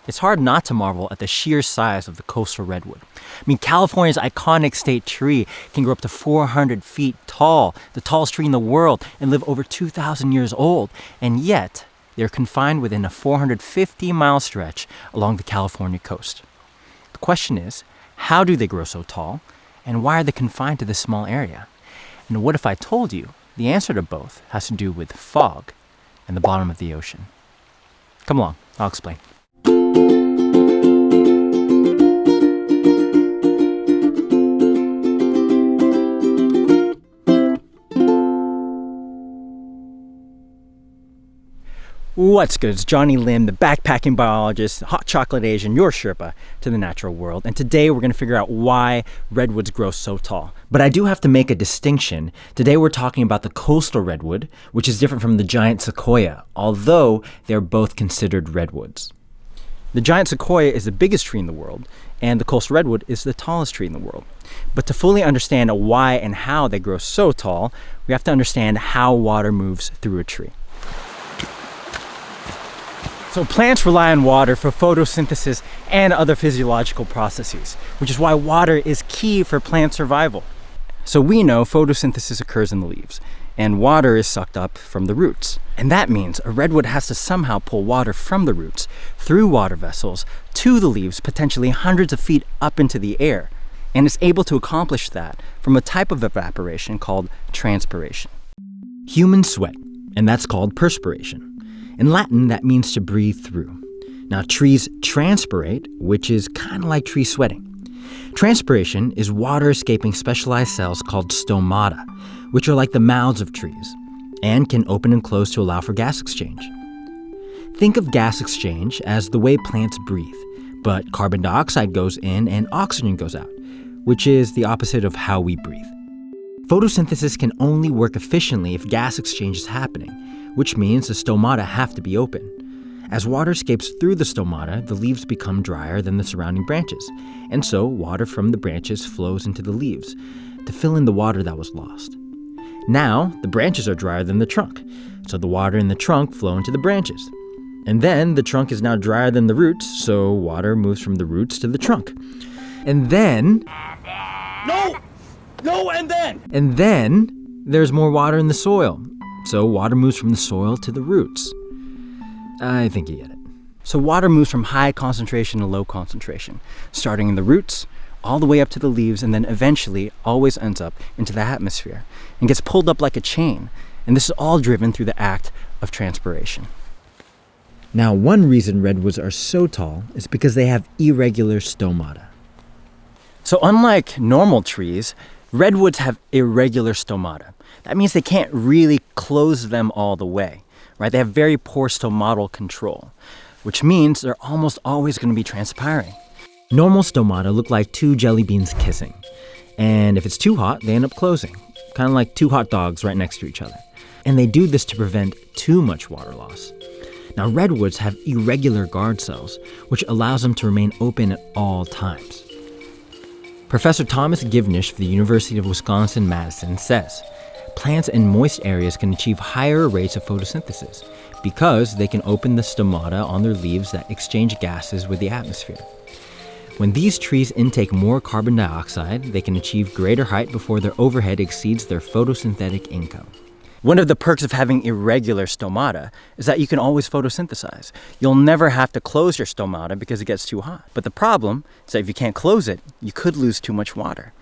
It's hard not to marvel at the sheer size of the coastal redwood. I mean, California's iconic state tree can grow up to 400 feet tall, the tallest tree in the world, and live over 2,000 years old. And yet, they're confined within a 450-mile stretch along the California coast. The question is, how do they grow so tall? And why are they confined to this small area? And what if I told you the answer to both has to do with fog and the bottom of the ocean? Come along, I'll explain. What's good? It's Johnny Lim, the backpacking biologist, hot chocolate Asian, your Sherpa to the natural world. And today we're going to figure out why redwoods grow so tall. But I do have to make a distinction. Today we're talking about the coastal redwood, which is different from the giant sequoia, although they're both considered redwoods. The giant sequoia is the biggest tree in the world, and the coastal redwood is the tallest tree in the world. But to fully understand why and how they grow so tall, we have to understand how water moves through a tree. So plants rely on water for photosynthesis and other physiological processes, which is why water is key for plant survival. So we know photosynthesis occurs in the leaves, and water is sucked up from the roots. And that means a redwood has to somehow pull water from the roots through water vessels to the leaves, potentially hundreds of feet up into the air. And it's able to accomplish that from a type of evaporation called transpiration. Humans sweat, and that's called perspiration. In Latin, that means to breathe through. Now, trees transpirate, which is kind of like tree sweating. Transpiration is water escaping specialized cells called stomata, which are like the mouths of trees, and can open and close to allow for gas exchange. Think of gas exchange as the way plants breathe, but carbon dioxide goes in and oxygen goes out, which is the opposite of how we breathe. Photosynthesis can only work efficiently if gas exchange is happening, which means the stomata have to be open. As water escapes through the stomata, the leaves become drier than the surrounding branches, and so water from the branches flows into the leaves to fill in the water that was lost. Now, the branches are drier than the trunk, so the water in the trunk flows into the branches. And then the trunk is now drier than the roots, so water moves from the roots to the trunk. And then... And then there's more water in the soil. So water moves from the soil to the roots. I think you get it. So water moves from high concentration to low concentration, starting in the roots, all the way up to the leaves, and then eventually always ends up into the atmosphere and gets pulled up like a chain. And this is all driven through the act of transpiration. Now, one reason redwoods are so tall is because they have irregular stomata. So unlike normal trees, redwoods have irregular stomata. That means they can't really close them all the way, right? They have very poor stomatal control, which means they're almost always going to be transpiring. Normal stomata look like two jelly beans kissing. And if it's too hot, they end up closing, kind of like two hot dogs right next to each other. And they do this to prevent too much water loss. Now, redwoods have irregular guard cells, which allows them to remain open at all times. Professor Thomas Givnish of the University of Wisconsin-Madison says, plants in moist areas can achieve higher rates of photosynthesis because they can open the stomata on their leaves that exchange gases with the atmosphere. When these trees intake more carbon dioxide, they can achieve greater height before their overhead exceeds their photosynthetic income. One of the perks of having irregular stomata is that you can always photosynthesize. You'll never have to close your stomata because it gets too hot. But the problem is that if you can't close it, you could lose too much water.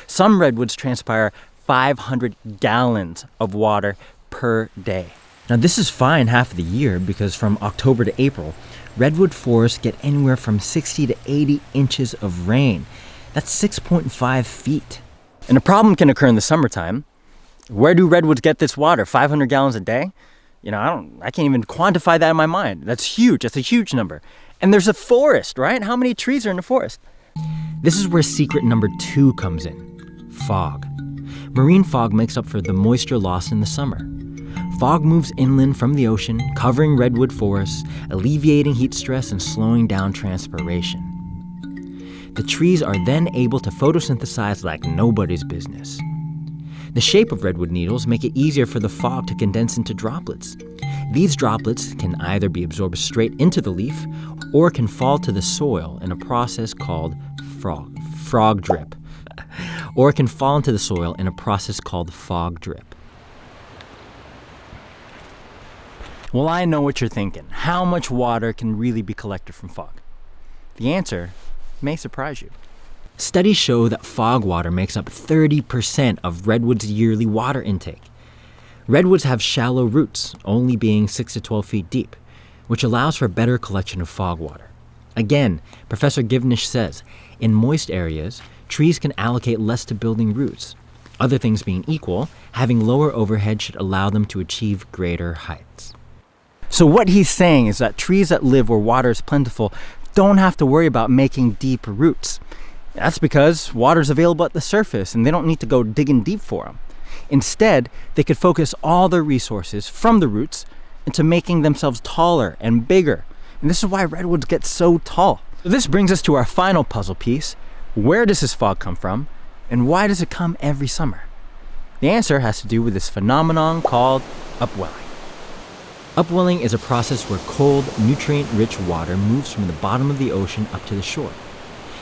Some redwoods transpire 500 gallons of water per day. Now, this is fine half of the year because from October to April, redwood forests get anywhere from 60 to 80 inches of rain. That's 6.5 feet. And a problem can occur in the summertime. Where do redwoods get this water? 500 gallons a day? I can't even quantify that in my mind. That's huge. That's a huge number. And there's a forest, right? How many trees are in a forest? This is where secret number 2 comes in. Fog. Marine fog makes up for the moisture lost in the summer. Fog moves inland from the ocean, covering redwood forests, alleviating heat stress and slowing down transpiration. The trees are then able to photosynthesize like nobody's business. The shape of redwood needles make it easier for the fog to condense into droplets. These droplets can either be absorbed straight into the leaf or can fall to the soil in a process called frog drip. Or it can fall into the soil in a process called fog drip. Well, I know what you're thinking. How much water can really be collected from fog? The answer may surprise you. Studies show that fog water makes up 30% of redwoods' yearly water intake. Redwoods have shallow roots, only being 6 to 12 feet deep, which allows for better collection of fog water. Again, Professor Givnish says, in moist areas, trees can allocate less to building roots. Other things being equal, having lower overhead should allow them to achieve greater heights. So what he's saying is that trees that live where water is plentiful don't have to worry about making deep roots. That's because water is available at the surface and they don't need to go digging deep for them. Instead, they could focus all their resources from the roots into making themselves taller and bigger. And this is why redwoods get so tall. So this brings us to our final puzzle piece. Where does this fog come from, and why does it come every summer? The answer has to do with this phenomenon called upwelling. Upwelling is a process where cold, nutrient-rich water moves from the bottom of the ocean up to the shore.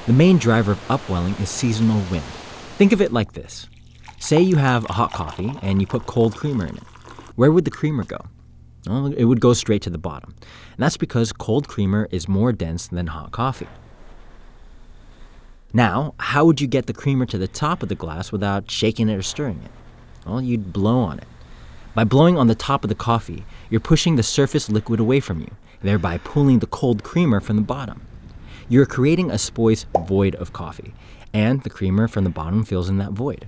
The main driver of upwelling is seasonal wind. Think of it like this. Say you have a hot coffee and you put cold creamer in it. Where would the creamer go? Well, it would go straight to the bottom. And that's because cold creamer is more dense than hot coffee. Now, how would you get the creamer to the top of the glass without shaking it or stirring it? Well, you'd blow on it. By blowing on the top of the coffee, you're pushing the surface liquid away from you, thereby pulling the cold creamer from the bottom. You're creating a spoi's void of coffee, and the creamer from the bottom fills in that void.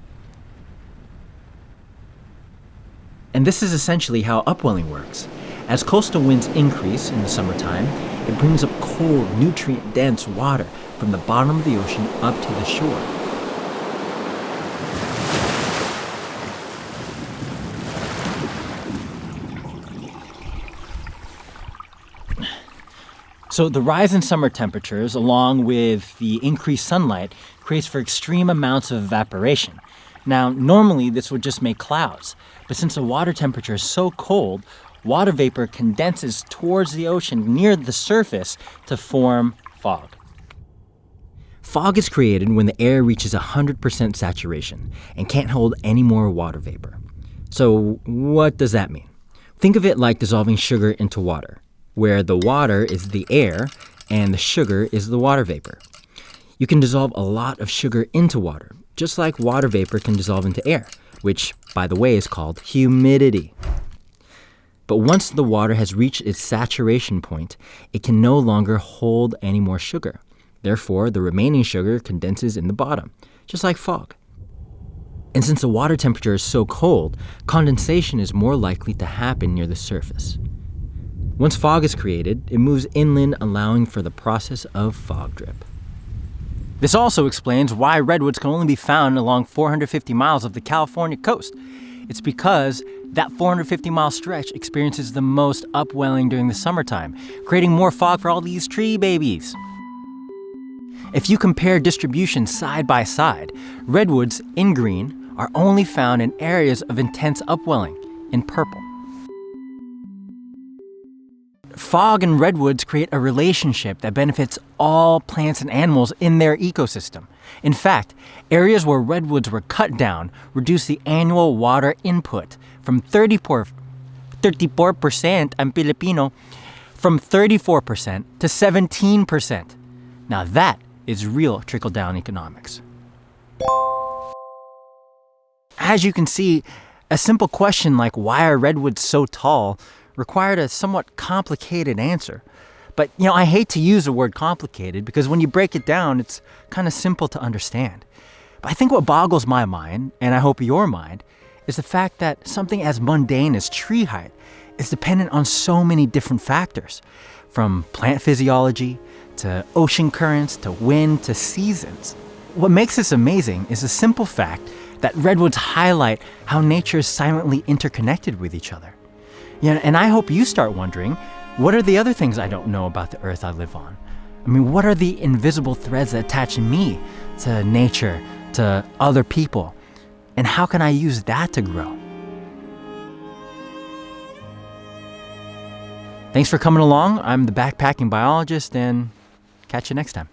And this is essentially how upwelling works. As coastal winds increase in the summertime, it brings up cold, nutrient-dense water from the bottom of the ocean up to the shore. So the rise in summer temperatures, along with the increased sunlight, creates for extreme amounts of evaporation. Now, normally this would just make clouds, but since the water temperature is so cold, water vapor condenses towards the ocean near the surface to form fog. Fog is created when the air reaches 100% saturation and can't hold any more water vapor. So what does that mean? Think of it like dissolving sugar into water, where the water is the air and the sugar is the water vapor. You can dissolve a lot of sugar into water, just like water vapor can dissolve into air, which, by the way, is called humidity. But once the water has reached its saturation point, it can no longer hold any more sugar. Therefore, the remaining sugar condenses in the bottom, just like fog. And since the water temperature is so cold, condensation is more likely to happen near the surface. Once fog is created, it moves inland, allowing for the process of fog drip. This also explains why redwoods can only be found along 450 miles of the California coast. It's because that 450-mile stretch experiences the most upwelling during the summertime, creating more fog for all these tree babies. If you compare distributions side by side, redwoods in green are only found in areas of intense upwelling in purple. Fog and redwoods create a relationship that benefits all plants and animals in their ecosystem. In fact, areas where redwoods were cut down reduced the annual water input from 34% I'm Filipino, from 34% to 17%. Now that is real trickle-down economics. As you can see, a simple question like why are redwoods so tall required a somewhat complicated answer. But, I hate to use the word complicated because when you break it down, it's kind of simple to understand. But I think what boggles my mind, and I hope your mind, is the fact that something as mundane as tree height is dependent on so many different factors, from plant physiology to ocean currents to wind to seasons. What makes this amazing is the simple fact that redwoods highlight how nature is silently interconnected with each other. And I hope you start wondering, what are the other things I don't know about the earth I live on? What are the invisible threads that attach me to nature, to other people? And how can I use that to grow? Thanks for coming along. I'm the backpacking biologist, and catch you next time.